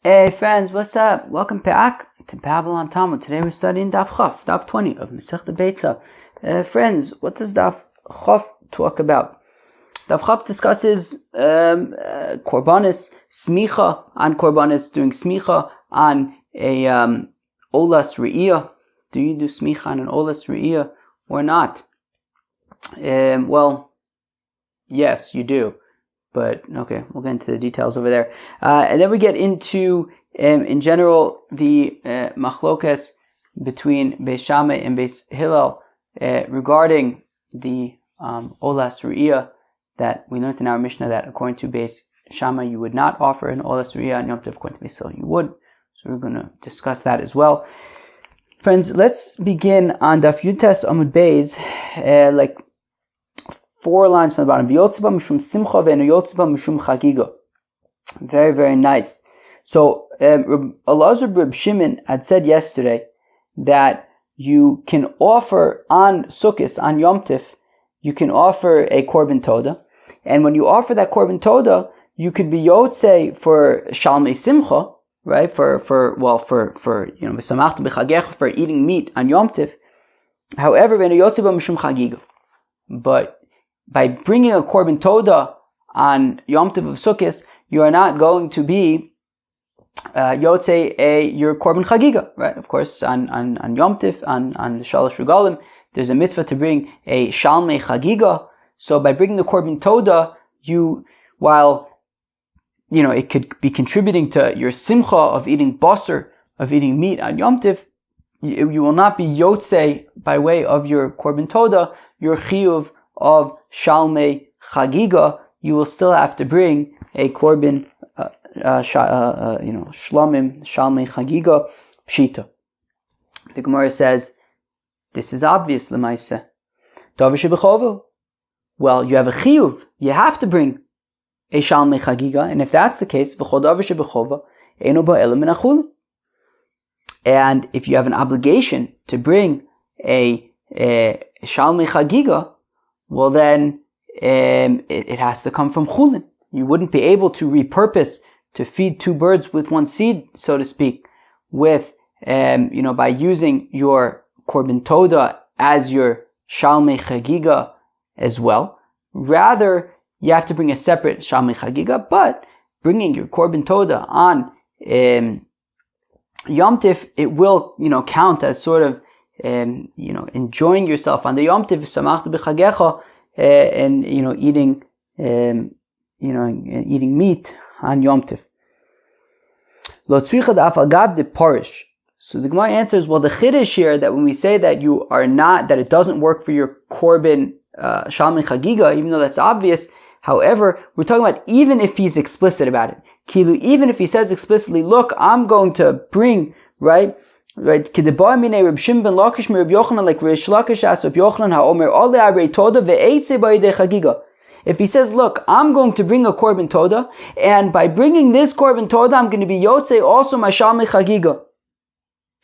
Hey friends, what's up? Welcome back to Babylon Talmud. Today we're studying Daf Chaf, Daf 20 of Masechta Beitzah. Friends, what does Daf Chaf talk about? Daf Chaf discusses korbanis, smicha on korbanis, doing smicha on a olas re'iyah. Do you do smicha on an olas re'iyah or not? Well, yes, you do. But, okay, we'll get into the details over there. And then we get into, in general, the machlokas between Beis Shammai and Beis Hillel regarding the olas re'iyah that we learned in our Mishnah that according to Beis Shammai you would not offer an olas re'iyah, and Yom Tov according to Beis Hillel you would. So we're going to discuss that as well. Friends, let's begin on Daf Yutes Amud Beis, like 4 lines from the bottom. V'yotzba mishum simcha ve'enu yotzba mishum chagiga. Very, very nice. So, Elazar Reb Shimon had said yesterday that you can offer on Sukkot, on Yom Tov, you can offer a korban toda, and when you offer that korban toda, you could be yotze for shalmei simcha, right? For v'samachta b'chagecha, for eating meat on Yom Tov. However, ve'enu yotzba mishum chagiga. But by bringing a korban toda on Yom Tov of Sukkot, you are not going to be yotze your korban chagiga, right? Of course, on Yom Tov, on the Shalosh Regalim, there's a mitzvah to bring a shalmei chagiga. So by bringing the korban toda, while it could be contributing to your simcha of eating basar, of eating meat on Yom Tov, you will not be yotze by way of your korban toda, your chiyuv of shalmei chagiga. You will still have to bring a korban, shlamim, shalmei chagiga, pshita. The Gemara says, this is obvious, l'maiseh. Davar shebechovu. Well, you have a chiyuv. You have to bring a shalmei chagiga, and if that's the case, v'chol davar shebechova, eino ba'ela min achul. And if you have an obligation to bring a shalmei chagiga, well then it has to come from chulin. You wouldn't be able to repurpose, to feed 2 birds with 1 seed, so to speak, with by using your korban toda as your shalmei chagiga as well. Rather, you have to bring a separate shalmei chagiga, but bringing your korban toda on Yom Tif, it will count as sort of enjoying yourself on the Yom Tiv, samachta b'chagecha, and eating meat on Yom Tiv. Lo tzricha da'af agab de parish. So the Gemara answers, well, the chiddush here that when we say that you are not, that it doesn't work for your korban shalmei chagiga, even though that's obvious. However, we're talking about even if he's explicit about it. Kilu, even if he says explicitly, look, I'm going to bring, right? Kedeba mine Reb Shimon ben Lakish mi Reb Yochanan, like Reish Lakish asked Reb Yochanan haomer ole arei toda ve'eitze ba'idei chagiga. If he says, look, I'm going to bring a korban toda, and by bringing this korban toda, I'm going to be yotze also my shalmei chagiga.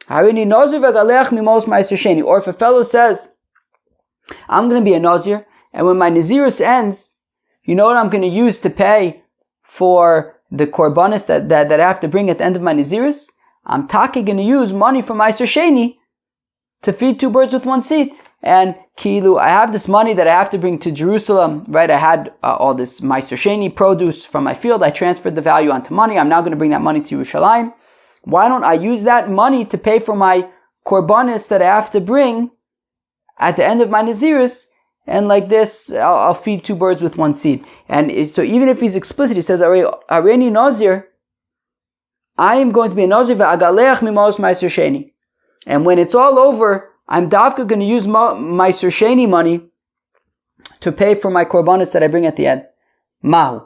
Harini nazir v'galeach mimos ma'aser sheni. Or if a fellow says, I'm going to be a nazir, and when my nazirus ends, you know what I'm going to use to pay for the korbanis that I have to bring at the end of my nazirus? I'm going to use money from Ma'aser Sheni to feed 2 birds with 1 seed. And Kilu, I have this money that I have to bring to Jerusalem, right? I had all this Ma'aser Sheni produce from my field. I transferred the value onto money. I'm now going to bring that money to Yerushalayim. Why don't I use that money to pay for my korbanis that I have to bring at the end of my Nazirus? And like this, I'll feed 2 birds with 1 seed. And so even if he's explicit, he says, Areni Nazir, I am going to be a Nazir ve'agaleach mimos Ma'aser Sheni. And when it's all over, I'm davka going to use Ma'aser Sheni money to pay for my korbanos that I bring at the end. Mahu.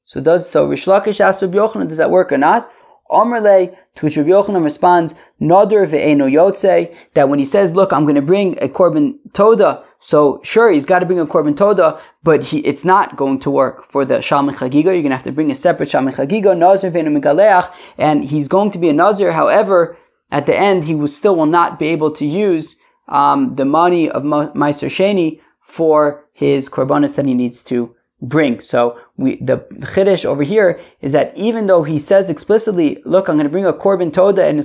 So Rish Lakish asks Reb Yochanan, does that work or not? Omerle, to which Reb Yochanan responds, Nader ve'eno yotze, that when he says, look, I'm going to bring a korban toda, so sure, he's got to bring a korban toda, but it's not going to work for the shalmei chagiga. You're going to have to bring a separate shalmei chagiga, nazir ve'enu megaleach, and he's going to be a nazir. However, at the end, he still will not be able to use the money of Ma'aser Sheni for his korbanos that he needs to bring. So the chiddush over here is that even though he says explicitly, look, I'm going to bring a korban toda, and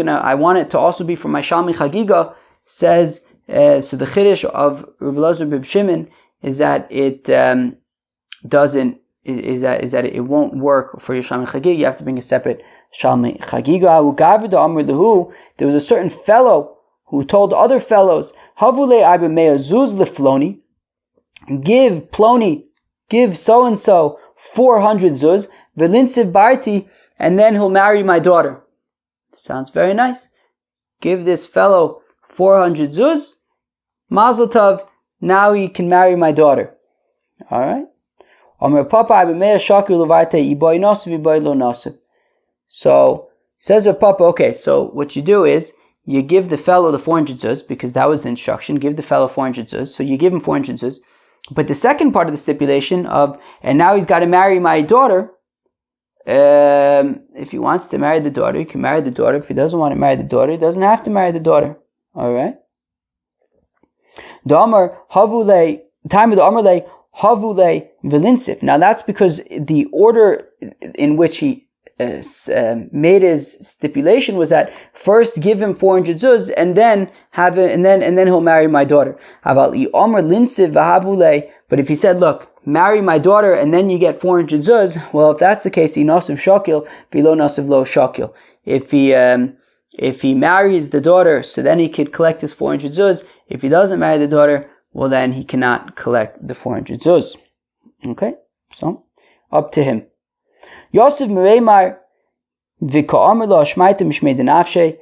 I want it to also be for my shalmi chagiga, says, so the chiddush of Reb Elazar Bib Shimon is that it doesn't, is that it won't work for your shalmi chagiga. You have to bring a separate shalmi chagiga. There was a certain fellow who told other fellows, Havule Abimea Zuz Lefloni, give so and so 400 zuz, Velinsiv Barti, and then he'll marry my daughter. Sounds very nice. Give this fellow 400 zuz, Mazel Tov, now he can marry my daughter. Alright? So, says Rav Papa, okay, so what you do is, you give the fellow the 400 zuz, because that was the instruction, give the fellow 400 zuz, so you give him 400 zuz. But the second part of the stipulation of, and now he's got to marry my daughter, if he wants to marry the daughter, he can marry the daughter. If he doesn't want to marry the daughter, he doesn't have to marry the daughter. Alright? The Amar, Havule, time of the Amarle, Havule, Velinsif. Now that's because the order in which he made his stipulation was that first give him 400 zuz and then have it, and then he'll marry my daughter. But if he said, look, marry my daughter and then you get 400 zuz, well, if that's the case, he nasiv shakil, v'lo nasiv lo shakil. If he marries the daughter, so then he could collect his 400 zuz. If he doesn't marry the daughter, well, then he cannot collect the 400 zuz. Okay, so up to him. Yosef Mireimar v'ka'amr lo ashmaita mishmei denafshe.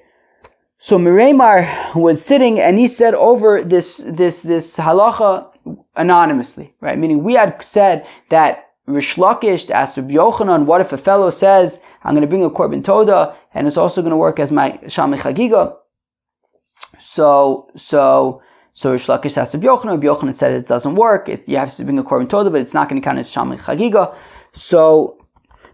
So Mireimar was sitting and he said over this halacha anonymously, right? Meaning we had said that Rish Lakish asked Rabbi Yochanan, what if a fellow says, I'm going to bring a korban toda and it's also going to work as my shalmi chagiga? So Rish Lakish asked Rabbi Yochanan said it doesn't work. You have to bring a korban toda, but it's not going to count as shalmi chagiga. So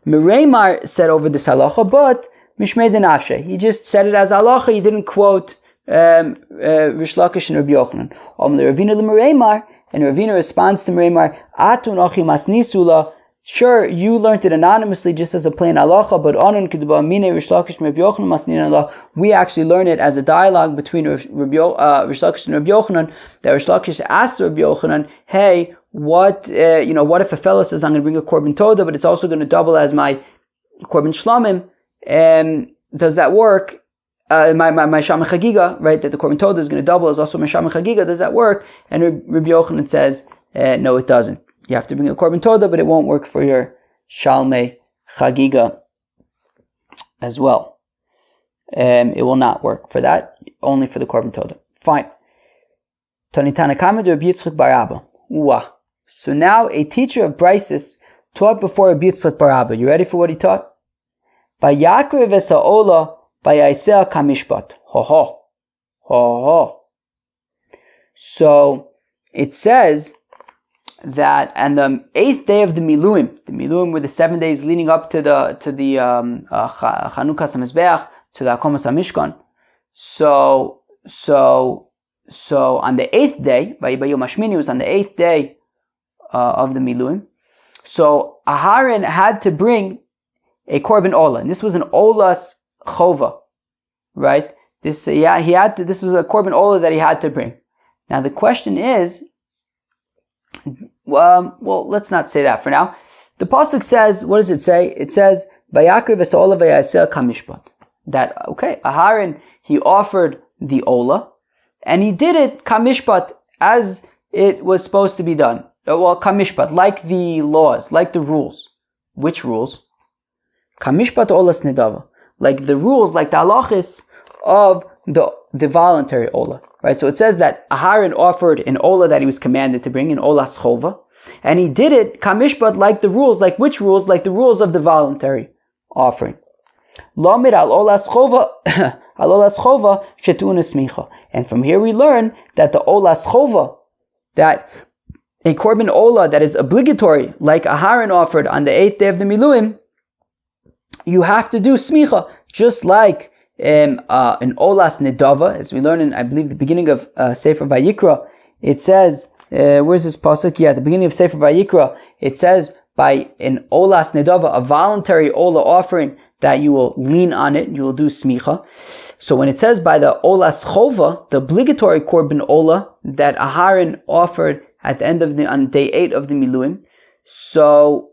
Mireimar said over this halacha, but Mishmei Denafshe. He just said it as halacha. He didn't quote Rish Lakish and Rabbi Yochanan. Ravina Mireimar, and Ravina responds to Mireimar, Atun achi masnisula. Sure, you learned it anonymously just as a plain halacha, but Anun Kedba Mine Rish Lakish and Rabbi Yochanan masnin Allah. We actually learn it as a dialogue between Rish Lakish and Rabbi Yochanan. That Rish Lakish asked Rabbi Yochanan, hey, what if a fellow says I'm going to bring a korban toda, but it's also going to double as my korban shlamim? Does that work? My shalmi chagiga, right? That the korban toda is going to double as also my shalmi chagiga. Does that work? And Rabbi Yochanan says, no, it doesn't. You have to bring a korban toda, but it won't work for your shalmi chagiga as well. It will not work for that. Only for the korban toda. Fine. Tanitana Kamad Rabbi Yitzchak bar Abba. So now a teacher of Brises taught before Rabbi Yitzchak bar Abba. You ready for what he taught? Vayakrev esa'ola vayaiseh kamishpat. Ho. So it says that, and the 8th day of the Miluim were the 7 days leading up to the Chanukas HaMizbeach, to the Akomas HaMishkan. So on the 8th day, Vayom Hashmini was on the 8th day of the Miluim. So Aharon had to bring a korban ola, and this was an ola's chova, right? This was a korban ola that he had to bring. Now the question is, well, let's not say that for now. The pasuk says, what does it say? It says, "Vayakrev esa'ola vayaseh kamishpat." That Aharon, he offered the ola, and he did it kamishpat, as it was supposed to be done. Well, kamishpat, like the laws, like the rules. Which rules? Kamishpat olas nedava, like the rules, like the halachis of the voluntary ola, right? So it says that Aharon offered an ola that he was commanded to bring, an olas chova, and he did it kamishpat, like the rules, like which rules? Like the rules of the voluntary offering. Lomid al olas chova, al olas chova shetun esmicha, and from here we learn that the olas chova, that a korban ola that is obligatory, like Aharon offered on the 8th day of the Miluim, you have to do smicha, just like an olas nedava, as we learn in, I believe, the beginning of Sefer Vayikra. It says, where's this pasuk? Yeah, at the beginning of Sefer Vayikra, it says, by an olas nedava, a voluntary ola offering, that you will lean on it, you will do smicha. So when it says by the olas chova, the obligatory korban ola that Aharon offered at the end of on day 8 of the Miluim, so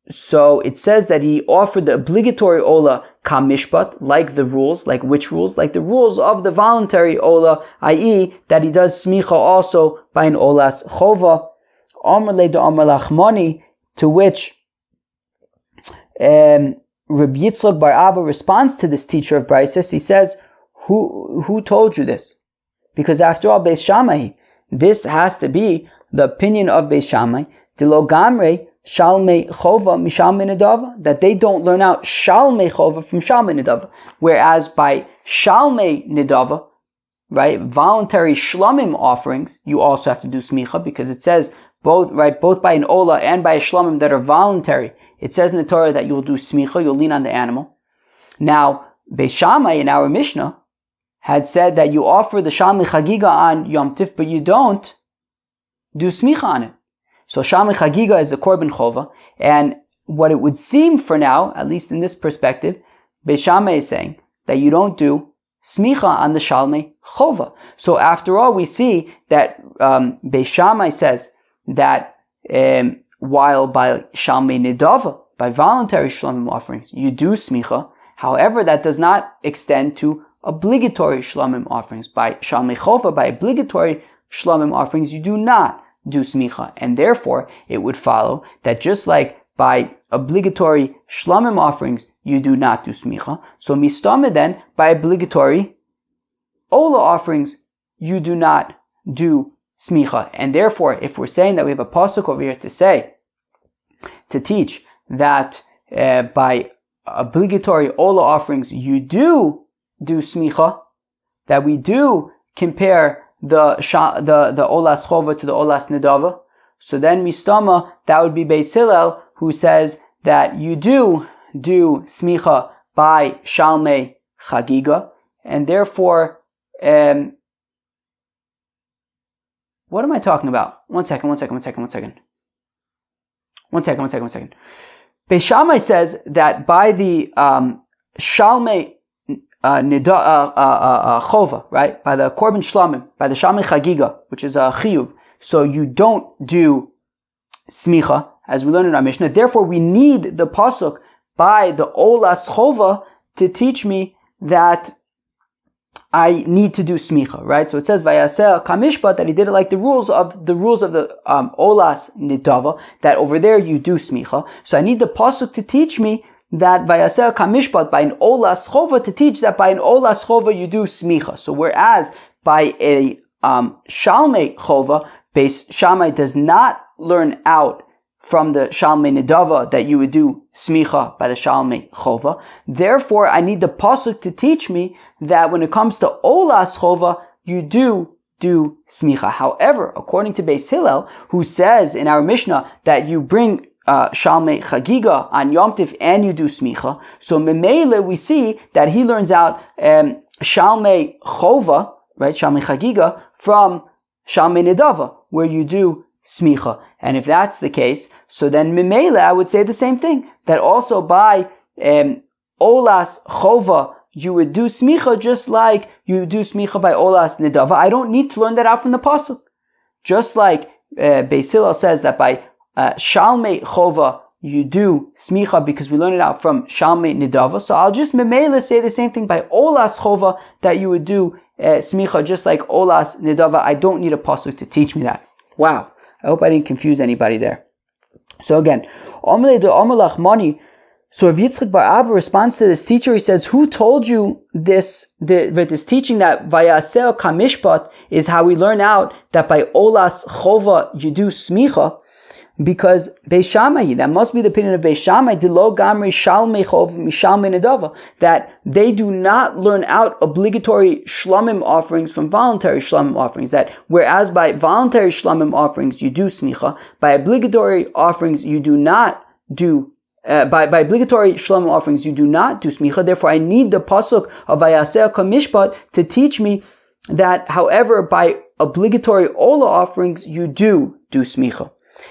it says that he offered the obligatory ola kamishpat, like the rules, like which rules? Like the rules of the voluntary ola, i.e. that he does smicha also by an olas chova. Amar le de Amar lachmani, to which Rabbi Yitzchak bar Abba responds to this teacher of Beitzah. He says, who told you this? Because after all, Beis Shammai, this has to be the opinion of Beis Shammai, Dilo Gamre Shalmei Chova Mishalmei Nedava, that they don't learn out Shalmei Chova from Shalmei Nedava. Whereas by Shalmei Nedava, right, voluntary Shlomim offerings, you also have to do smicha, because it says both by an Ola and by a Shlomim that are voluntary. It says in the Torah that you will do smicha, you'll lean on the animal. Now, Beis Shammai in our Mishnah had said that you offer the Shalmei Chagiga on Yom Tif, but you don't do smicha on it. So Shalmei Chagiga is a korban chova, and what it would seem for now, at least in this perspective, Beis Shammai is saying that you don't do smicha on the Shalmei chova. So after all, we see that Beis Shammai says that while by Shalmei Nedava, by voluntary Shlomim offerings, you do smicha, however, that does not extend to obligatory Shlomim offerings. By Shalmei chova, by obligatory Shlomim offerings, you do not do smicha, and therefore it would follow that just like by obligatory Shlomim offerings you do not do smicha, so mistama then by obligatory Ola offerings you do not do smicha. And therefore, if we're saying that we have a pasuk over here to teach that by obligatory Ola offerings you do smicha, that we do compare the olas chova to the olas nedava, so then mistama, that would be Beis Hillel, who says that you do smicha by Shalmei Chagiga, and therefore, what am I talking about? One second. Beis Shammai says that by the Shalmei chova, right? By the korban shlamim, by the Shalmei Chagiga, which is a chiyuv. So you don't do smicha, as we learned in our Mishnah. Therefore, we need the pasuk by the olas chova to teach me that I need to do smicha, right? So it says vayaseh kamishpat, that he did it like the rules of the olas nidava, that over there you do smicha. So I need the pasuk to teach me that vayaseh kamishpat, by an olas chova, to teach that by an olas chova you do smicha. So whereas by a Shalmei chova, Beis Shammai does not learn out from the Shalmei Nedava that you would do smicha by the Shalmei chova. Therefore, I need the pasuk to teach me that when it comes to olas chova, you do smicha. However, according to Beis Hillel, who says in our Mishnah that you bring Shalmei Chagiga on Yom Tif and you do smicha, so memele we see that he learns out Shalmei chova, right, Shalmei Chagiga, from Shalmei Nedava, where you do smicha. And if that's the case, so then memele I would say the same thing, that also by olas chova you would do smicha just like you do smicha by olas nedava. I don't need to learn that out from the pasuk. Just like Beis Hillel says that by Shalmei chova you do smicha because we learn it out from Shalmei nedava. So I'll just memele say the same thing by olas chova, that you would do smicha just like olas nedava. I don't need a pasuk to teach me that. Wow. I hope I didn't confuse anybody there. So again, Amar lachmani. So if Yitzchak bar Abba responds to this teacher, he says, who told you this teaching that vayaseh kamishpat is how we learn out that by olas chova you do smicha? Because Beis Shammai, that must be the opinion of Beis Shammai, Dilo Gamri Shalmei Chov Mishalmei Nedava, that they do not learn out obligatory Shlomim offerings from voluntary Shlomim offerings. That whereas by voluntary Shlomim offerings you do smicha, by obligatory offerings you do not do. By obligatory Shlomim offerings you do not do smicha. Therefore, I need the pasuk of Vayaseh Kamishpat to teach me that, however, by obligatory Ola offerings you do smicha.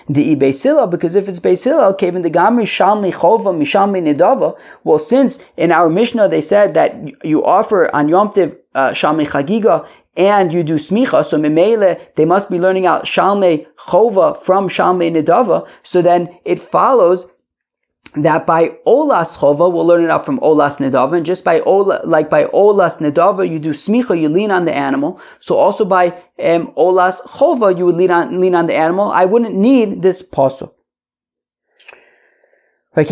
The Beis Hillel, because if it's Beis Hillel, Kevin the Gamri Shalmei Chova Mishalmei Nedava. Well, since in our Mishnah they said that you offer on Yom Tov Shalmei Chagiga and you do smicha, so memele they must be learning out Shalmei Chova from Shalmei Nedava. So then it follows that by Olas Chova, we'll learn it out from Olas Nedava, and just by Olas Nedava, you do smicha, you lean on the animal. So also by Olas Chova, you would lean on the animal. I wouldn't need this pasuk. I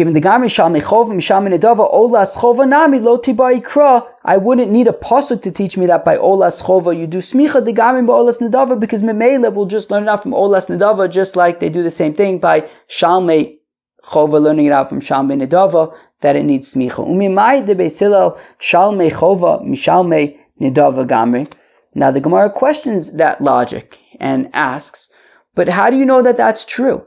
wouldn't need a pasuk to teach me that by Olas Chova you do smicha the gamin by Olas Nedava, because memele will just learn it out from Olas Nedava, just like they do the same thing by Shalmei Chova, learning it out from Shalmei Nedava, that it needs smicha. Umimai de Beis Hillel Shalmei Chova mishalmei Nedava gamri. Now the Gemara questions that logic and asks, but how do you know that that's true?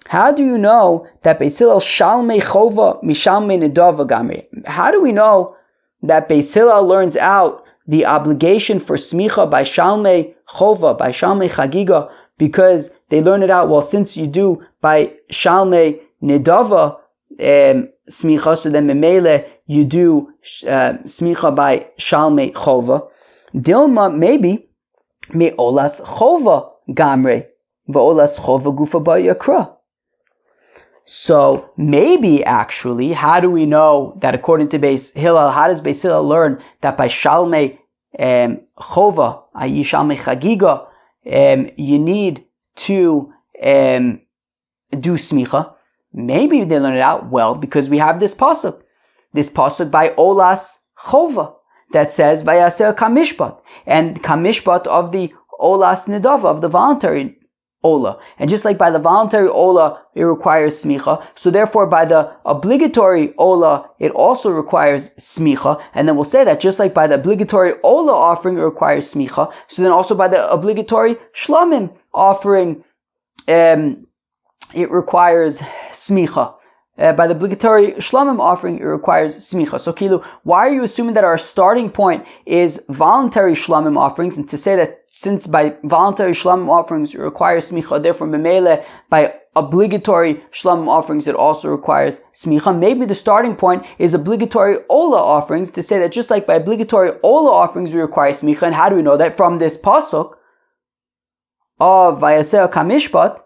How do you know that Beis Hillel Shalmei Chova mishalmei Nedava gamri? How do we know that Beis Hillel learns out the obligation for smicha by Shalmei Chova, by Shalmei Chagiga, because they learn it out, well, since you do by Shalmei Nedava smicha, so then memele you do smicha by Shalmei Chova. Dilma, maybe me Olas Chova gamre v'Olas Chova gufa ba'yakra. So maybe actually, how do we know that according to Beis Hillel, how does Beis Hillel learn that by Shalmei Chova, i.e. Shalmei Chagiga, you need to do smicha? Maybe they learn it out well because we have this pasuk by Olas Chova that says Vayaseh Kamishpat, and Kamishpat of the Olas Nedava, of the voluntary Ola. And just like by the voluntary Ola it requires smicha, so therefore by the obligatory Ola it also requires smicha. And then we'll say that just like by the obligatory Ola offering it requires smicha, so then also by the obligatory Shlamim offering it requires smicha. By the obligatory shlamim offering, it requires smicha. So Kilu, why are you assuming that our starting point is voluntary shlamim offerings, and to say that since by voluntary shlamim offerings it requires smicha, therefore memele by obligatory shlamim offerings it also requires smicha? Maybe the starting point is obligatory ola offerings, to say that just like by obligatory ola offerings we require smicha. And how do we know that? From this pasuk of Vayaseh Kamishpat.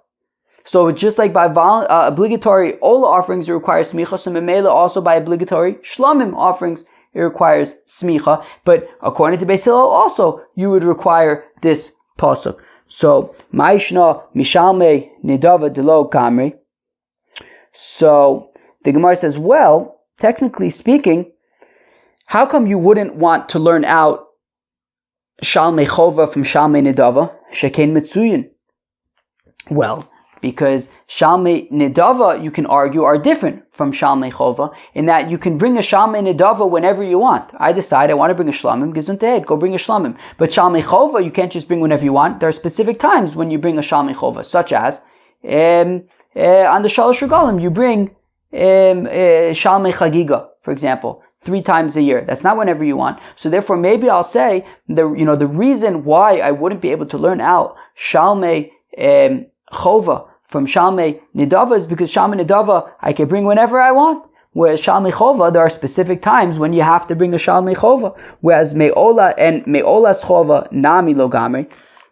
So just like by obligatory Ola offerings it requires smicha, so memela also by obligatory Shlamim offerings it requires smicha. But according to Beis Hillel also you would require this pasuk. So Ma'ishna Mishalmei Nedava Delo Kamri. So the Gemara says, well, technically speaking, how come you wouldn't want to learn out Shalmei Chova from Shalmei Nedava? Sheken Mitzuyin. Well, because Shalmei Nedava, you can argue, are different from Shalmei Chova, in that you can bring a Shalmei Nedava whenever you want. I decide I want to bring a Shlamim, Gesundheit, go bring a Shlamim. But Shalmei Chova, you can't just bring whenever you want. There are specific times when you bring a Shalmei Chova, such as on the Shalosh Regalim, you bring Shalmei Chagiga, for example, 3 times a year. That's not whenever you want. So therefore, maybe I'll say the reason why I wouldn't be able to learn out Shalmei Chova from Shalmei Nedava is because Shalmei Nedava I can bring whenever I want. Whereas Shalmei Chova, there are specific times when you have to bring a Shalmei Chova. Whereas Me'olas Chova Nami Lo Gamri.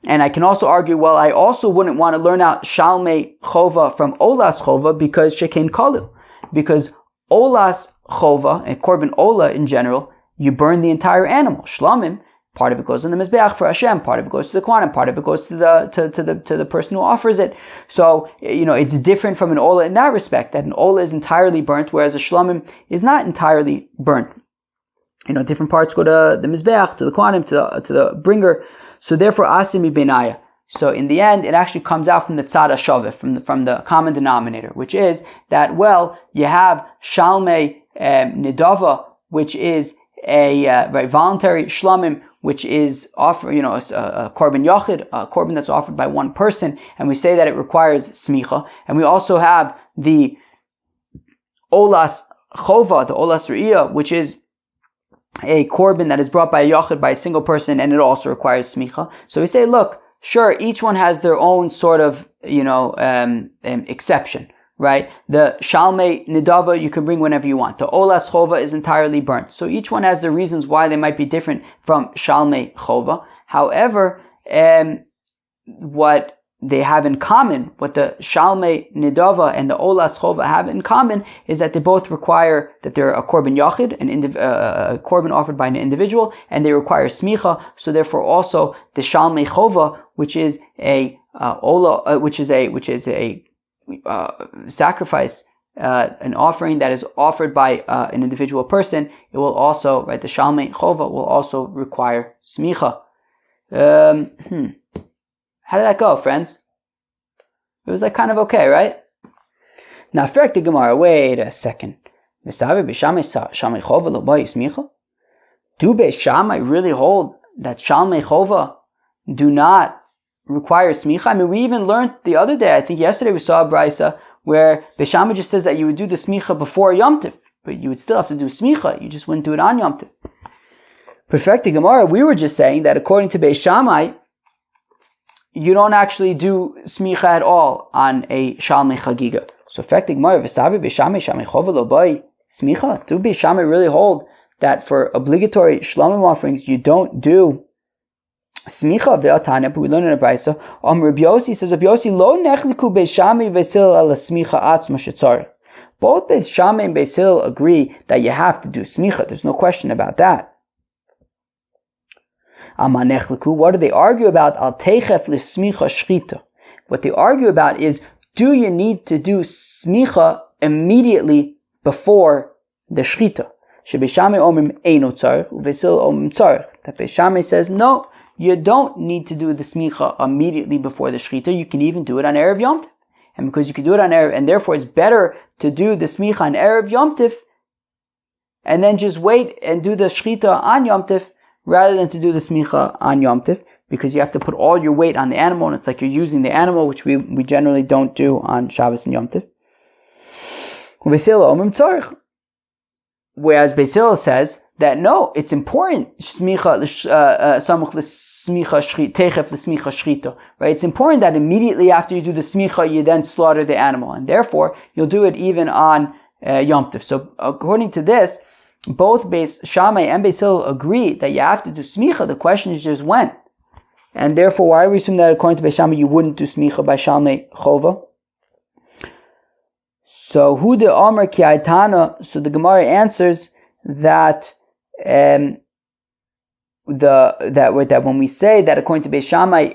And I can also argue, well, I also wouldn't want to learn out Shalmei Chova from Olas Chova because Sheken Kalu. Because Olas Chova and Korban Ola in general, you burn the entire animal. Shlamim, part of it goes in the Mizbeach for Hashem, part of it goes to the Kohanim, part of it goes to the person who offers it. So, it's different from an Ola in that respect, that an Ola is entirely burnt, whereas a Shlamim is not entirely burnt. Different parts go to the Mizbeach, to the Kohanim, to the bringer. So therefore, Asimi Benaya. So in the end, it actually comes out from the Tzad HaShaveh, from the common denominator, which is that, well, you have Shalmei Nedava, which is a voluntary Shlamim, which is offer, a korban yachid, a korban that's offered by one person, and we say that it requires smicha. And we also have the olas chova, the olas re'iyah, which is a korban that is brought by a yachid, by a single person, and it also requires smicha. So we say, look, sure, each one has their own sort of, exception, right? The Shalmei Nidava you can bring whenever you want. The Olas Chova is entirely burnt. So each one has the reasons why they might be different from Shalmei Chova. However, what they have in common, what the Shalmei Nidava and the Olas Chova have in common, is that they both require that they're a Korban Yachid, a Korban offered by an individual, and they require Smicha. So therefore, also the Shalmei Chova, which is a sacrifice, an offering that is offered by an individual person, it will also, right, the Shalmei Chova will also require Smicha. How did that go, friends? It was like kind of okay, right? Now, Frek the Gemara, wait a second. Do Beis Shammai really hold that Shalmei Chova do not require Smicha? I mean, we even learned the other day, I think yesterday we saw a Beitzah where Beis Shammai just says that you would do the Smicha before Yom Tov, but you would still have to do Smicha. You just wouldn't do it on Yom Tov. Perfect the Gemara, we were just saying that according to Beis Shammai, you don't actually do smicha at all on a Shalmei Chagiga. So, effective Gemara, v'savi b'shamei shamei chova lo bai smicha. Do Beis Shammai really hold that for obligatory shlomim offerings you don't do smicha ve'atana? But we learn in a brayso. Rabbi Yossi says, Rabbi Yossi lo nechliku Beis Shammai v'sil ala smicha atzma shetzarich. Both Beis Shammai and Beis Hillel agree that you have to do smicha. There's no question about that. What do they argue about? Al techef l'smicha shchita. What they argue about is, do you need to do smicha immediately before the shchita? Beis Shammai omrim eino tzarich, uVeis Hillel omrim tzarich. That Beis Shammai says, no, you don't need to do the smicha immediately before the shchita. You can even do it on Erev Yom Tov. And because you can do it on Erev, and therefore it's better to do the smicha on Erev Yom Tov, and then just wait and do the shchita on Yom Tov, rather than to do the smicha on Yom Tov, because you have to put all your weight on the animal, and it's like you're using the animal, which we generally don't do on Shabbos and Yom Tov. Whereas Beis Hillel says that no, it's important, right? It's important that immediately after you do the smicha, you then slaughter the animal, and therefore you'll do it even on Yom Tov. So according to this, both Beis Shammai and Beis Hillel agree that you have to do smicha. The question is just when. And therefore, why are we assuming that according to Beis Shammai you wouldn't do smicha by Shalmei Chova? So who the Amar ki Aitana? So the Gemara answers that that when we say that according to Beis Shammai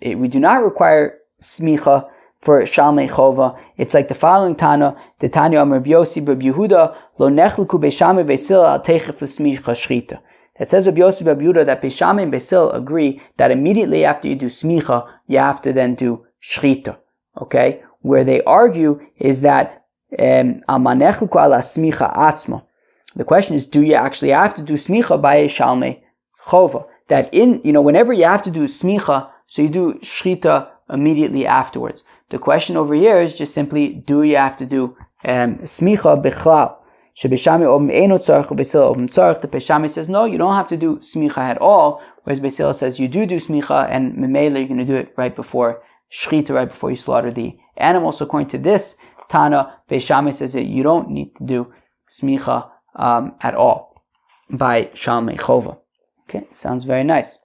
we do not require smicha for Shalmei Chova, it's like the following Tana, the Tanya Amar Rabbi Yossi Rabbi Yehuda, lo nechliku Beis Shammai Beis Hillel al techef l'smicha shchita. That says Rabbi Yossi Rabbi Yehuda that Beis Shammai and Beis Hillel agree that immediately after you do smicha, you have to then do shchita. Okay? Where they argue is that al manechliku ala smicha atzma. The question is, do you actually have to do smicha by a Shalmei Chova? That whenever you have to do smicha, so you do shchita immediately afterwards. The question over here is just simply, do you have to do smicha bichlal? The Beis Shammai says, no, you don't have to do smicha at all, whereas Beis Hillel says you do smicha, and memela you're going to do it right before shchita, right before you slaughter the animal. So according to this Tana, Beis Shammai says that you don't need to do smicha at all by Shalmei Chova. Okay, sounds very nice.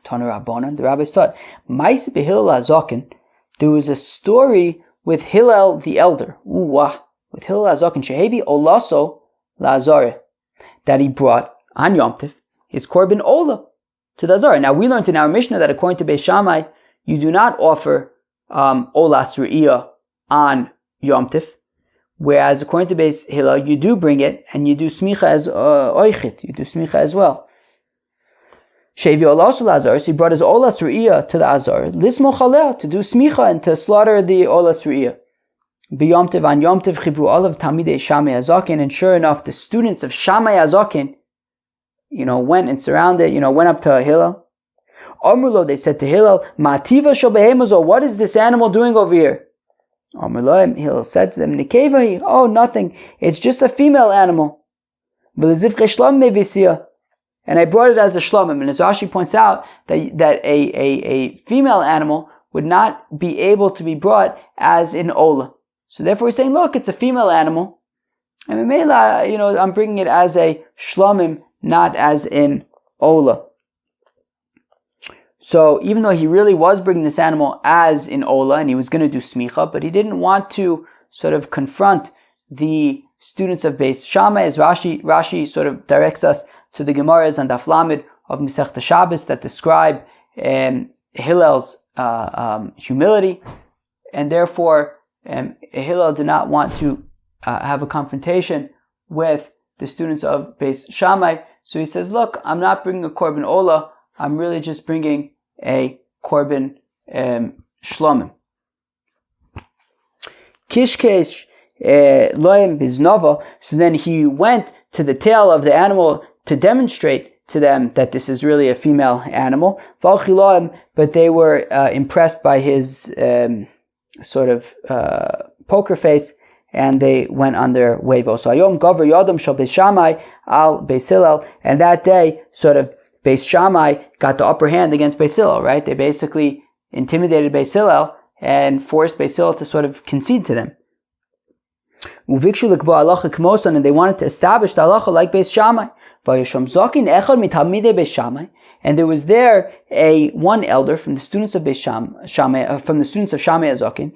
Tana Rabbanan, the rabbis taught, Mais b'Hillel HaZaken, there was a story with Hillel the elder, with Hillel HaZaken, Shehevi Olaso LaZareh, that he brought on Yom Tov his Korban Ola to the Azareh. Now we learned in our Mishnah that according to Beis Shammai, you do not offer Olas Re'iyah on Yom Tov, whereas according to Beis Hillel, you do bring it and you do smicha as oichit, you do smicha as well. Shevi Olasu LaZareh, so he brought his Olas Re'iyah to the Azareh, Lismo Chaleh, to do smicha and to slaughter the Olas Re'iyah. B'Yom Tov, on Yom Tov, Chibru Olav Talmidei Shammai HaZaken, and sure enough, the students of Shammai HaZaken, went and surrounded, went up to Hillel. Amrulo, they said to Hillel, Ma'tiva shel behemazo, what is this animal doing over here? Amrulo, Hillel said to them, Nikevahi, oh, nothing, it's just a female animal. V'lezivche shlom mevisia, and I brought it as a shlomim. And as Rashi points out, that a female animal would not be able to be brought as in ola. So therefore, we're saying, look, it's a female animal, and Memela, I'm bringing it as a shlomim, not as in ola. So even though he really was bringing this animal as in ola, and he was going to do smicha, but he didn't want to sort of confront the students of Beis Shammai, as Rashi sort of directs us to the Gemaras and Daf Lamed of Masechta Shabbos that describe Hillel's humility, and therefore Hillel did not want to have a confrontation with the students of Beis Shammai. So he says, look, I'm not bringing a korban ola, I'm really just bringing a korban shlomim. Kishkesh loim biznova. So then he went to the tail of the animal to demonstrate to them that this is really a female animal. But they were impressed by his sort of poker face, and they went on their way. So Ayom Gavar Yodam Shal Beis Shammai al Beis Hillel, and that day sort of Beis Shammai got the upper hand against Beis Hillel, right? They basically intimidated Beis Hillel and forced Beis Hillel to sort of concede to them. Uvikshu l'kbo halacha k'mosan, and they wanted to establish the halacha like Beis Shammai. Vayisham zakin echad mitalmidei Beis Shammai, and there was there one elder from the students of Beis Shammai, from the students of Shammai Azakin,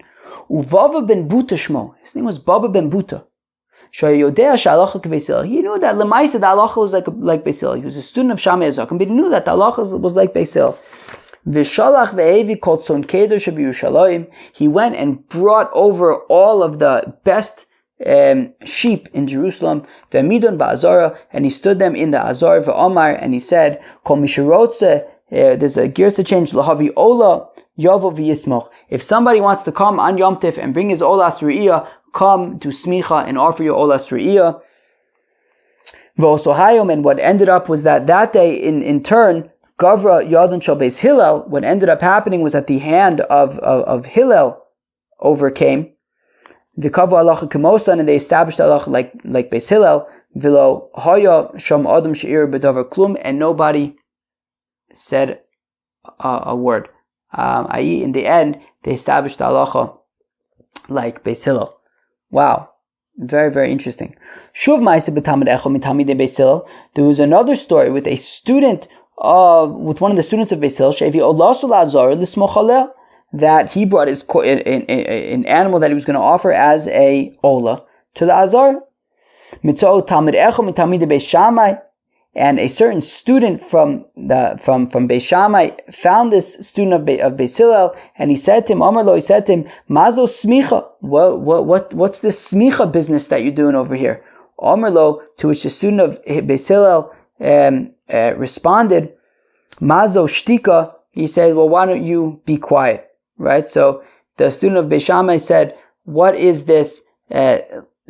Uvava ben Buta shmo. His name was Baba ben Buta. He knew that Lemaisa the halacha was like Beis Hillel. He was a student of Shammai Azakim, but he knew that the halacha was like Beis Hillel. V'shalach ve'evi kol tzon kedosh b'Yerushalayim. He went and brought over all of the best sheep in Jerusalem. Ve'midon ba'azara, and he stood them in the azar. Ve'omar, and he said, kol misharotze. There's a girsa change. Lahavi ola yavo v'yismoch. If somebody wants to come on Yom Tif and bring his olas re'iyah, come to smicha and offer your olas re'iyah. V'osohayom, and what ended up was that day in turn, Gavra Yadon Shal Beis Hillel, what ended up happening was that the hand of Hillel overcame. V'kavu halacha k'mosan, and they established halacha like Beis Hillel. V'lo haya sham adam she'ir b'davar klum, and nobody said a word. I.e., in the end, they established the halacha like Beis Hillel. Wow, very, very interesting. Shuv ma'aseh b'tamid echad mitamidei Beis Hillel. There was another story with with one of the students of Beis Hillel, she'evi olasu la'azar l'smoch aleh, that he brought an animal that he was going to offer as a ola to the azar. Mitzvah tamid echad mitamidei Beis Shammai. And a certain student from Beis Shammai found this student of Beis Hillel, and he said to him, Amarlo, he said to him, Mazo smicha, what's this smicha business that you're doing over here? Amarlo, to which the student of Beis Hillel responded, Mazo shtika, he said, well, why don't you be quiet, right? So the student of Beis Shammai said, what is this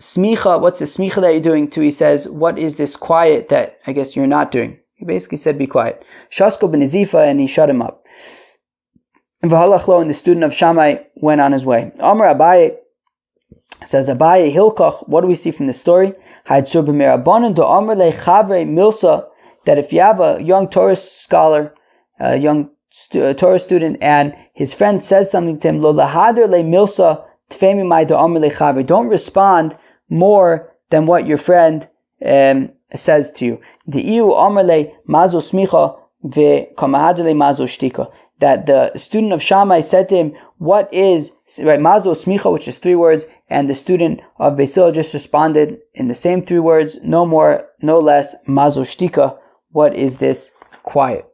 smicha, what's the smicha that you're doing to? He says, what is this quiet that I guess you're not doing? He basically said, be quiet. Shasko ben Zifa, and he shut him up. And V'halachlo, and the student of Shammai went on his way. Amar Abaye, says Abaye Hilkoch, what do we see from this story? Ha'etzur b'mirabanan do Amar le chavre milsa, that if you have a young Torah scholar, a young Torah student, and his friend says something to him, lo lahader le milsa tfemi mai do Amar le chavre, don't respond more than what your friend says to you. The iu amarle mazo smicha ve kamahadle mazo shtika. That the student of Shammai said to him, what is, right, mazo smicha, which is 3 words, and the student of Beis Hillel just responded in the same 3 words, no more, no less, mazo shtika, what is this quiet?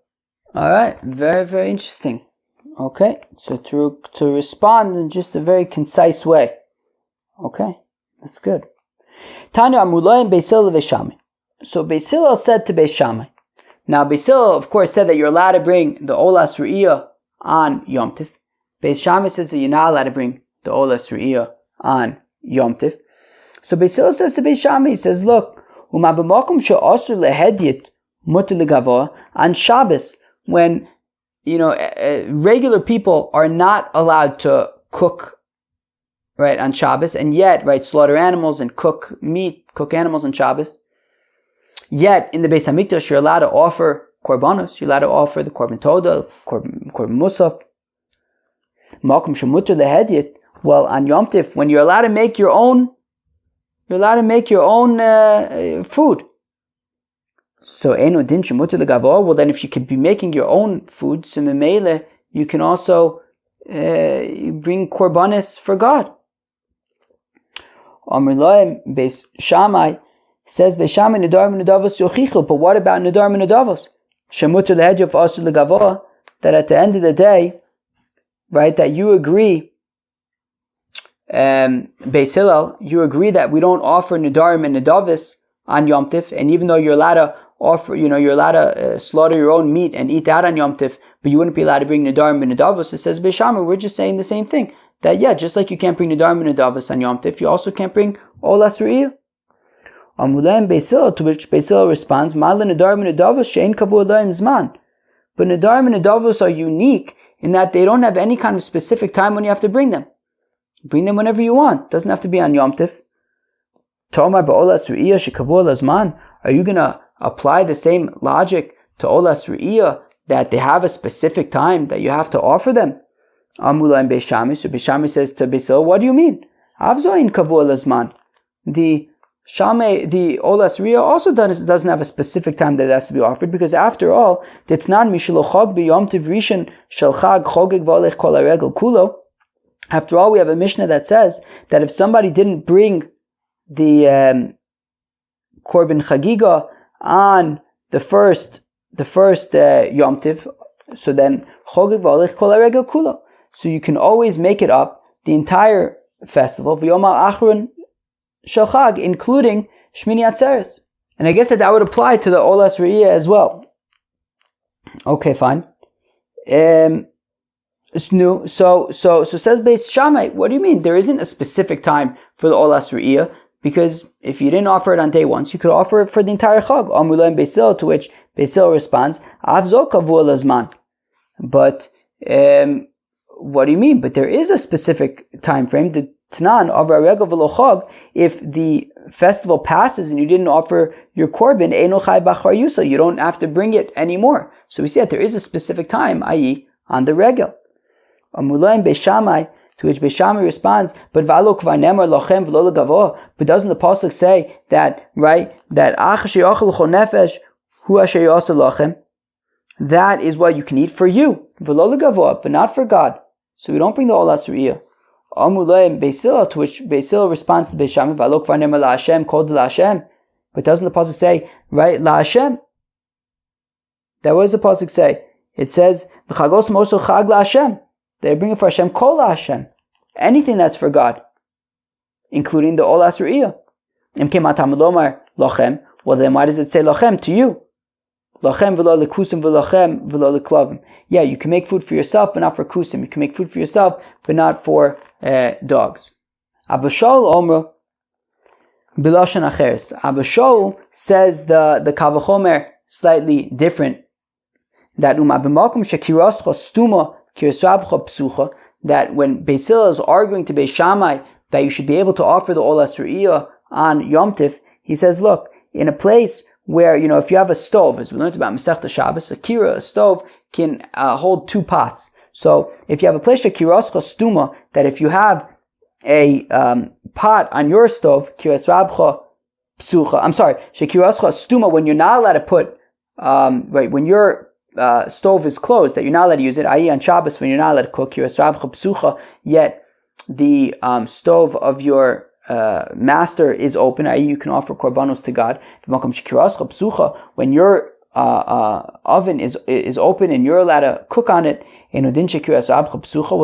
Alright, very, very interesting. Okay, so to respond in just a very concise way. Okay. That's good. Tanya Amulayim Beis Hillel Beis Shammai. So Beis Hillel said to Beis Shammai. Now Beis Hillel, of course, said that you're allowed to bring the Olas Re'iyah on Yom Tif. Beis Shammai says that you're not allowed to bring the Olas Re'iyah on Yom Tif. So Beis Hillel says to Beis Shammai, he says, look, Uma b'makom she'asur lehedyet mutar legavoah, on Shabbos, when regular people are not allowed to cook, right, on Shabbos, and yet, right, slaughter animals and cook meat, cook animals on Shabbos. Yet in the Beis Hamikdash, you're allowed to offer korbanos. You're allowed to offer the korban toda, korban musaf. Malkum shemuter lehedyet. Well, on Yom Tif, when you're allowed to make your own, food. So eno din shemuter legavor. Well, then if you could be making your own food, so memele, you can also bring korbanos for God. Amr lohem Beis Shammai says Beis Shammai nedar menedavos yochichu. But what about nedar menedavos? Shemuter lehedyet v'asur legavor. That at the end of the day, right, that you agree, Beis Hillel, you agree that we don't offer nedarim and nedavis on Yom Tif, and even though you're allowed to offer, you're allowed to slaughter your own meat and eat that on Yom Tif, but you wouldn't be allowed to bring nedarim and nedavos. It says Beis Shammai, we're just saying the same thing. That just like you can't bring nedarim and nedavos on Yom Tif, you also can't bring olas re'iyah. Amulem Beis Hillel, to which Beis Hillel responds, Ma'ala nedarim and nedavos she'en kavu elohim zman. But nedarim and nedavos are unique in that they don't have any kind of specific time when you have to bring them. Bring them whenever you want. It doesn't have to be on Yom Tif. Tomar ba'olas re'iyah she'kavu elazman. Are you going to apply the same logic to olas re'iyah, that they have a specific time that you have to offer them? Amula and Beis Shammai. So Beis Shammai says to Beis Hillel, what do you mean? Avzoin kavu elazman. The olas re'iyah also doesn't have a specific time that it has to be offered, because after all, Ditnan mishilochog b'yom tiv rishon shel chag chogeg v'olech kol haregel kulo. After all, we have a Mishnah that says that if somebody didn't bring the korban chagiga on the first Yom Tiv, so then chogeg v'olech kol haregel kulo. So you can always make it up the entire festival v'yom ha'achron shel chag, including Shmini Atzeres. And I guess that would apply to the olas re'iyah as well. Okay, fine. So says Beis Shammai, what do you mean? There isn't a specific time for the olas re'iyah, because if you didn't offer it on day one, you could offer it for the entire chag. Amula and Beis Hillel, to which Beis Hillel responds, Avzo kavu elazman. But what do you mean? But there is a specific time frame. The Tanan of Regel v'lo chag, if the festival passes and you didn't offer your korban, eino chai b'achar yusa, you don't have to bring it anymore. So we see that there is a specific time, i.e. on the regel. Amula and Beis Shammai, to which Beis Shammai responds, but v'alo kvar nemar lochem v'lo legavo. But doesn't the pasuk say that, right, that ach asher yochel l'chol nefesh hu asher yasa lochem? That is what you can eat for you, v'lo legavo, but not for God. So we don't bring the olas re'iyah. Amula and Beis Hillel, to which Beis Hillel responds to Beis Shammai, v'alo kvar nemar la Hashem kod la Hashem. But doesn't the pasuk say, right, la Hashem? That what does the pasuk say? It says, v'chagos moso chag la Hashem. They bring it for Hashem, kol Hashem. Anything that's for God, including the olas re'iyah. Im kematam lomar lochem. Well, then why does it say lochem to you? Lochem v'lo lekusim v'lochem v'lo leklavim. Yeah, you can make food for yourself, but not for kusim. You can make food for yourself, but not for dogs. Abba Shaul Omer Bilashon Acheres. Abba Shaul says the Kavachomer slightly different. That umabimakum shekiroscha stuma. That when Beis Hillel is arguing to Beis Shammai that you should be able to offer the olas re'iyah on Yom Tif, he says, look, in a place where, if you have a stove, as we learned about Masechta Shabbos, a stove can hold 2 pots. So if you have a place shekiroscha stuma, that if you have a pot on your stove, shekiroscha stuma, when you're not allowed to put, when you're stove is closed, that you're not allowed to use it, i.e. on Shabbos when you're not allowed to cook, yet the stove of your master is open, i.e. you can offer korbanos to God. When your oven is open and you're allowed to cook on it, well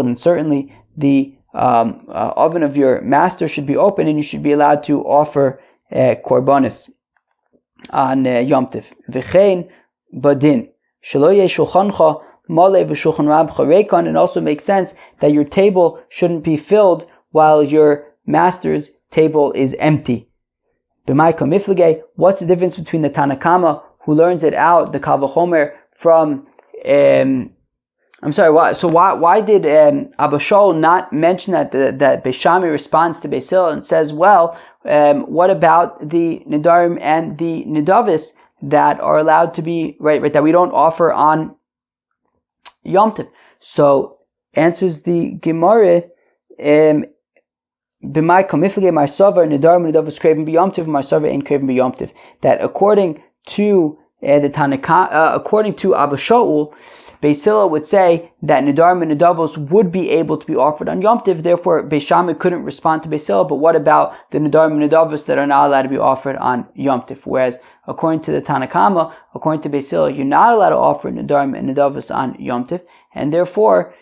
then certainly the oven of your master should be open and you should be allowed to offer korbanos on Yom Tif. V'chein badin. And also makes sense that your table shouldn't be filled while your master's table is empty. What's the difference between the Tanakama who learns it out, the Kavachomer, from why did Abba Shaul not mention that Beis Shammai responds to Beis Hillel and says, well, what about the Nidarim and the Nidavis? that are allowed to be, right, that we don't offer on Yom Tov. So, answers the Gemara, that according to the Tanakh, according to Abba Shaul, Beis Hillel would say that Nedarim and Nedavos would be able to be offered on Yom Tov. Therefore, Beis Shammai couldn't respond to Beis Hillel. But what about the Nedarim and Nedavos that are not allowed to be offered on Yom Tov? Whereas, according to the Tanakh, according to Beis Hillel, you're not allowed to offer Nedarim and Nedavos on Yom Tov, and therefore,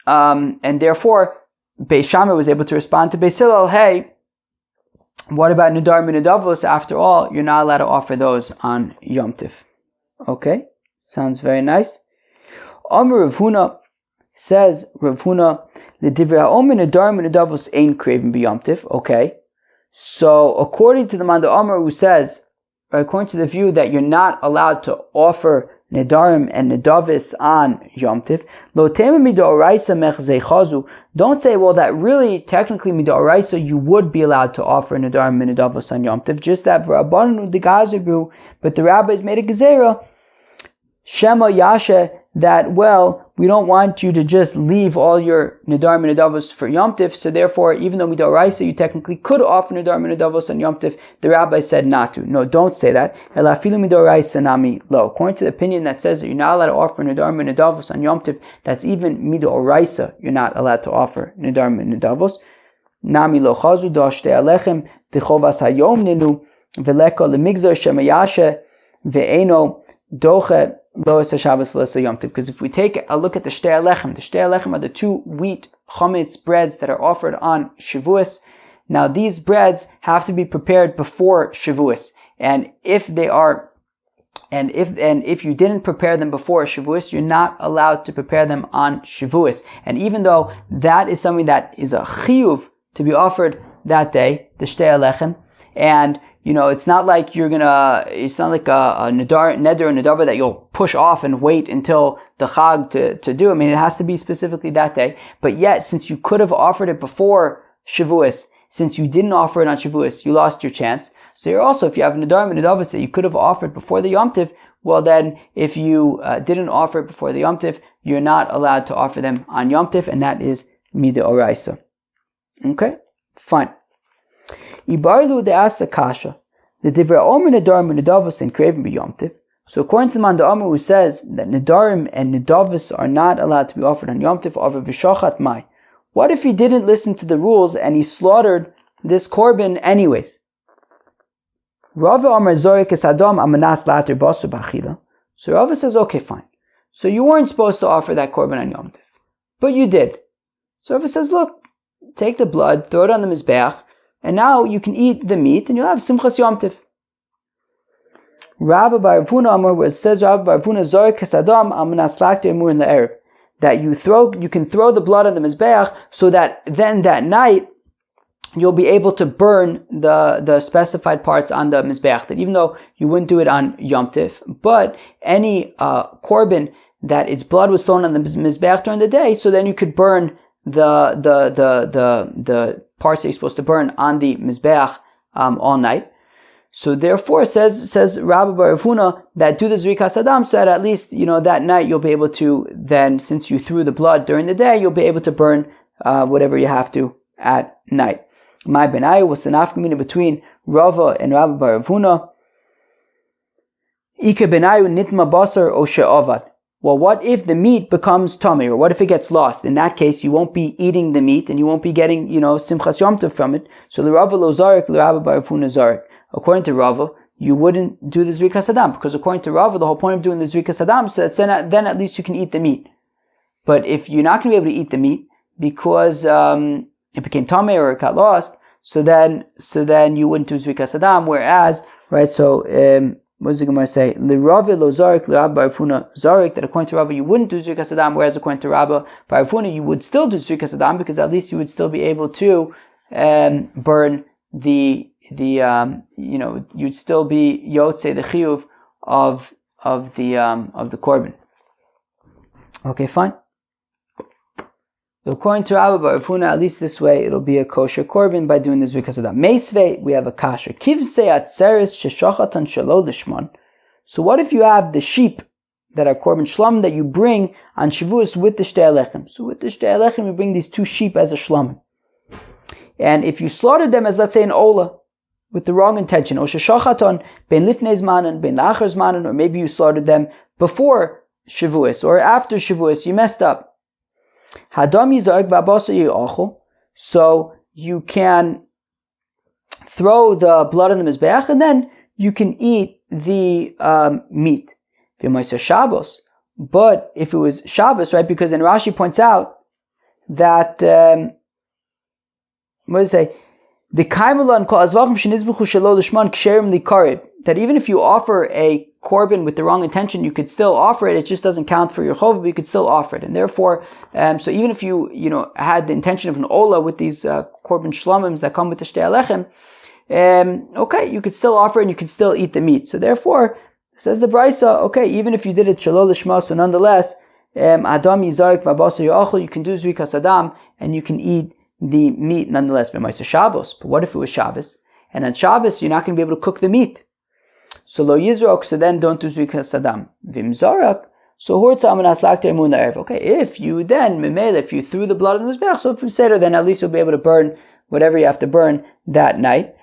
Beis Shammai was able to respond to Beis Hillel, hey, what about Nedarim and Nedavos? After all, you're not allowed to offer those on Yom Tov. Okay, sounds very nice. Amar Rav Huna says, Rav Huna, L'divrei ha'omer Nedarim and Nedavos ein craven b'Yom Tov. Okay, so according to the Manda Amar who says, according to the view that you're not allowed to offer Nedarim and Nedavis on Yom Tov, lo tema midoraisa mechzei chazu. Don't say, well, that really, technically, midoraisa, you would be allowed to offer Nedarim and Nedavos on Yom Tov. Just that v'rabbananu degazebru, but the rabbis made a gezerah, shema yasha, that, well, we don't want you to just leave all your Nedarim and Nedavos for Yom Tov, so therefore, even though midoraisa, you technically could offer Nedarim and Nedavos on Yom Tov, the rabbi said not to. No, don't say that. Elafilu midoraisa nami lo. According to the opinion that says that you're not allowed to offer Nedarim and Nedavos on Yom Tov, that's even midoraisa, you're not allowed to offer Nedarim and Nedavos. Nami lo chazu dashte alechem dechovas hayom ninu veleko lemigzar shemayashe ve'eno doche. Because if we take a look at the Shtei Alechem are the 2 wheat chametz breads that are offered on Shavuos. Now these breads have to be prepared before Shavuos, and if you didn't prepare them before Shavuos, you're not allowed to prepare them on Shavuos. And even though that is something that is a chiyuv to be offered that day, the Shtei Alechem, and it's not like it's not like a neder and nedavar that you'll push off and wait until the Chag to do. I mean, it has to be specifically that day. But yet, since you could have offered it before Shavuos, since you didn't offer it on Shavuos, you lost your chance. So you're also, if you have nedarim and nedavos that you could have offered before the Yom Tiv, well then, if you didn't offer it before the Yom Tiv, you're not allowed to offer them on Yom Tiv, and that is Mida Oraisa. Okay? Fine. Ibarlu de asa kasha, the divrei omer nedarim and nedavos and craven b'Yom Tiv. So according to the Man Amar, who says that nedarim and nedavos are not allowed to be offered on Yom Tiv, over v'shachat mai. What if he didn't listen to the rules and he slaughtered this korban anyways? Rava Amar Zorik es Adam amanas later basu b'achila. So Rava says, okay, fine. So you weren't supposed to offer that korban on Yom Tiv, but you did. So Rava says, look, take the blood, throw it on the mizbeach, and now you can eat the meat, and you'll have simchas Yom Tiv. Rabbi Bar Avuna Amar, where it says Rabbi Bar Avuna Zorik es Adam amanas later emur in the erev, that you can throw the blood on the mizbeach, so that then that night you'll be able to burn the specified parts on the mizbeach. That even though you wouldn't do it on Yom Tiv, but any korban that its blood was thrown on the mizbeach during the day, so then you could burn the parts that you're supposed to burn on the mizbeach all night. So therefore, says Rabbi Bar Avuna, that do the Zrikas Adam, so that at least, that night you'll be able to, then, since you threw the blood during the day, you'll be able to burn whatever you have to at night. My Benai was the nafkamina between Rava and Rabbi Bar Avuna. Ike Benayu nitma basar o she'avad. Well, what if the meat becomes tummy, or what if it gets lost? In that case, you won't be eating the meat, and you won't be getting, simchas yom tov from it. So the Rava lo zarik, the Rabbi Bar Avuna zarik. According to Rava, you wouldn't do the Zrikas Adam, because according to Rava, the whole point of doing the Zrikas Adam is that then at least you can eat the meat. But if you're not going to be able to eat the meat because it became tameh or it got lost, so then you wouldn't do Zrikas Adam. Whereas, right? So what does the Gemara say? L'Rava lo zarik, l'Rabbi Bar Avuna zarik. That according to Rava, you wouldn't do Zrikas Adam. Whereas according to Rabbi Bar Avuna, you would still do Zrikas Adam, because at least you would still be able to burn you'd still be yotzei the chiyuv of the korban. Okay, fine. According to Rabbi Bar Hufuna, at least this way, it'll be a kosher korban by doing this because of that. Meisvei, we have a kasher. Kivsei atzeres sheshachatan shelo lishman. So what if you have the sheep that are korban shlam that you bring on Shavuos with the shtei alechem? So with the shtei alechem, you bring these two sheep as a shlam. And if you slaughtered them as, let's say, an ola, with the wrong intention, or sheshachatan ben lifnei zmanan, ben lachar zmanan, or maybe you slaughtered them before Shavuos or after Shavuos, you messed up. So you can throw the blood on the mizbeach and then you can eat the meat. But if it was Shabbos, right? Because then Rashi points out that what does it say? The kaimelan kol azvachim shenizbuchu shelo lishman ksherim likarib. That even if you offer a korban with the wrong intention, you could still offer it. It just doesn't count for your chov, but you could still offer it. And therefore, so even if you had the intention of an ola with these korban shlomims that come with the shtei alechem, okay, you could still offer it and you could still eat the meat. So therefore, says the Beitzah, okay, even if you did it shelo lishma, so nonetheless, adam yizarik v'abasa yochel, you can do zrikas adam and you can eat the meat nonetheless. B'maisa Shabbos. But what if it was Shabbos? And on Shabbos, you're not going to be able to cook the meat. So lo yizrok, so then don't do zrikas adam. Vim zarak, so hortza amanas lakter emun erev. Okay, if you then memele, if you threw the blood in the mizbeach, so if you seder, then at least you'll be able to burn whatever you have to burn that night.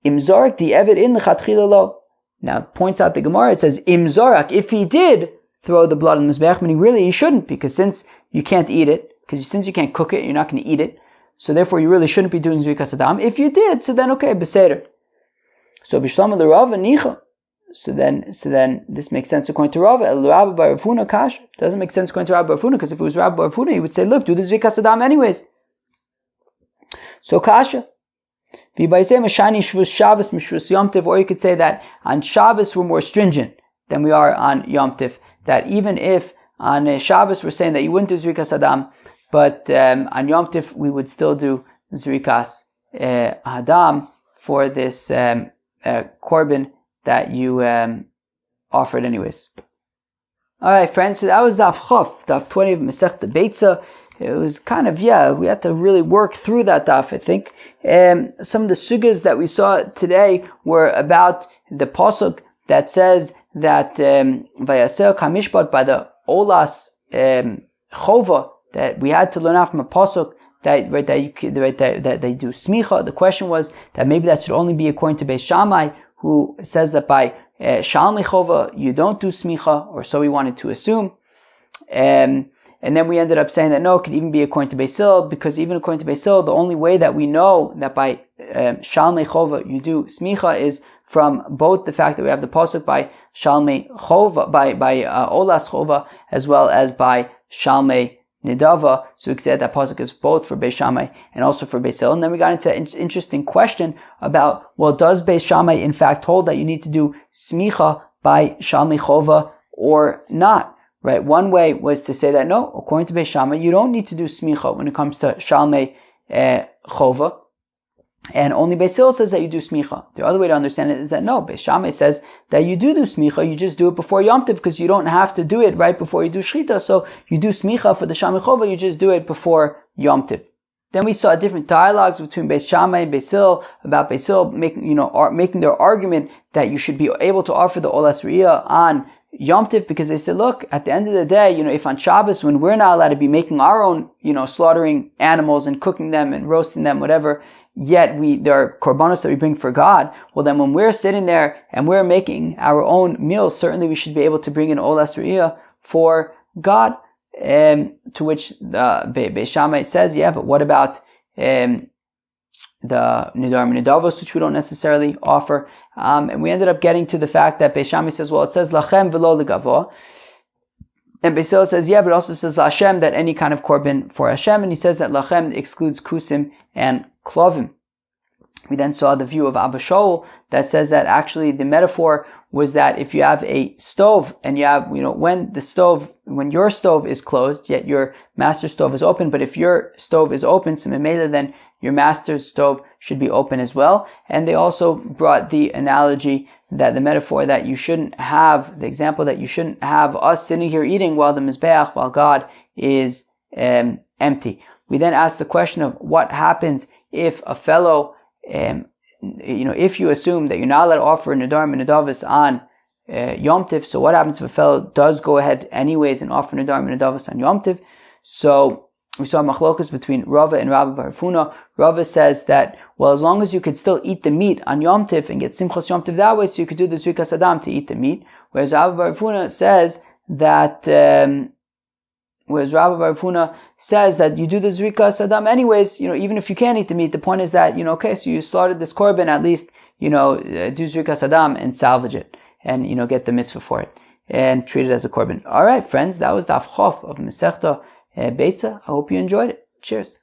Im zarak di eved in lechatchila lo. Now points out the Gemara. It says im zarak. If he did throw the blood in the mizbeach, meaning really he shouldn't, because since you can't eat it, because since you can't cook it, you're not going to eat it. So therefore, you really shouldn't be doing zrikas adam. If you did, so then okay, beseder. So b'shlam l'Rav nicha. So then this makes sense according to Rav. Rabbi Bar Hufuna kash doesn't make sense according to Rabbi Bar Hufuna, because if it was Rabbi Bar Hufuna, he would say, look, do the zrikas adam anyways. So kasha. Or you could say that on Shabbos we're more stringent than we are on Yom Tiv. That even if on Shabbos we're saying that you wouldn't do zrikas adam, but on Yom Tiv we would still do zrikas adam for this korban that you offered anyways. Alright friends, so that was Daf Chof, Daf 20 of Masech the Beitzah. It was kind of, we had to really work through that Daf, I think. Some of the sugas that we saw today were about the pasuk that says that Vayaser Kamishpat, by the Olas Chova, that we had to learn out from a pasuk that they do smicha. The question was that maybe that should only be according to Beis Shammai, who says that by Shalmei Chova you don't do smicha, or so we wanted to assume. And then we ended up saying that no, it could even be according to Beis Hillel, because even according to Beis Hillel, the only way that we know that by Shalmei Chova you do smicha is from both the fact that we have the pasuk by Shalmei Chova, by Olas Chova, as well as by Shalmei Nidava. So we said that pasuk is both for Beis Shammai and also for Beis Hillel. And then we got into an interesting question about, well, does Beis Shammai in fact hold that you need to do smicha by Shalmei Chova or not? Right? One way was to say that no, according to Beis Shammai, you don't need to do smicha when it comes to Shalmei Chova. And only Beis Hillel says that you do smicha. The other way to understand it is that no, Beis Shammai says that you do smicha, you just do it before Yom Tov, because you don't have to do it right before you do Shechita. So you do smicha for the Shalmei Chova, you just do it before Yom Tov. Then we saw different dialogues between Beis Shammai and Beis Hillel about Beis Hillel making their argument that you should be able to offer the Olas Riyah on Yom Tiv, because they said, look, at the end of the day, if on Shabbos, when we're not allowed to be making our own, slaughtering animals and cooking them and roasting them, whatever, yet there are korbanos that we bring for God, well then when we're sitting there and we're making our own meals, certainly we should be able to bring in Olas Riyah for God. To which Beis Shammai says, but what about the Nidar Nidavos, which we don't necessarily offer? And we ended up getting to the fact that Beis Shammai says, well, it says Lachem v'lo legavo. And Beis Hillel says, but it also says Lashem, that any kind of korban for Hashem, and he says that Lachem excludes kusim and klovim. We then saw the view of Abba Shaul that says that actually the metaphor was that if you have a stove and you have, when your stove is closed, yet your master's stove is open, but if your stove is open, so memela, then your master's stove should be open as well. And they also brought the analogy that the metaphor that you shouldn't have, the example that you shouldn't have us sitting here eating while the Mizbeach, while God is empty. we then ask the question of what happens if a fellow, if you assume that you're not allowed to offer Nadar and Nadavas on Yom Tiv, so what happens if a fellow does go ahead anyways and offer Nadar and Nadavas on Yom Tiv? So we saw machlokas between Rava and Rabbi Bar Hufuna. Rava says that, well, as long as you could still eat the meat on Yom Tiv and get Simchas Yom Tiv that way, so you could do the Zrikas Adam to eat the meat. Whereas Rabbi Bar Hufuna says that you do the Zrikas Adam anyways, even if you can't eat the meat. The point is that, okay, so you slaughtered this korban, at least, do Zrikas Adam and salvage it and, get the mitzvah for it and treat it as a korban. Alright, friends, that was Daf Chof of Masechta Beitzah. I hope you enjoyed it. Cheers.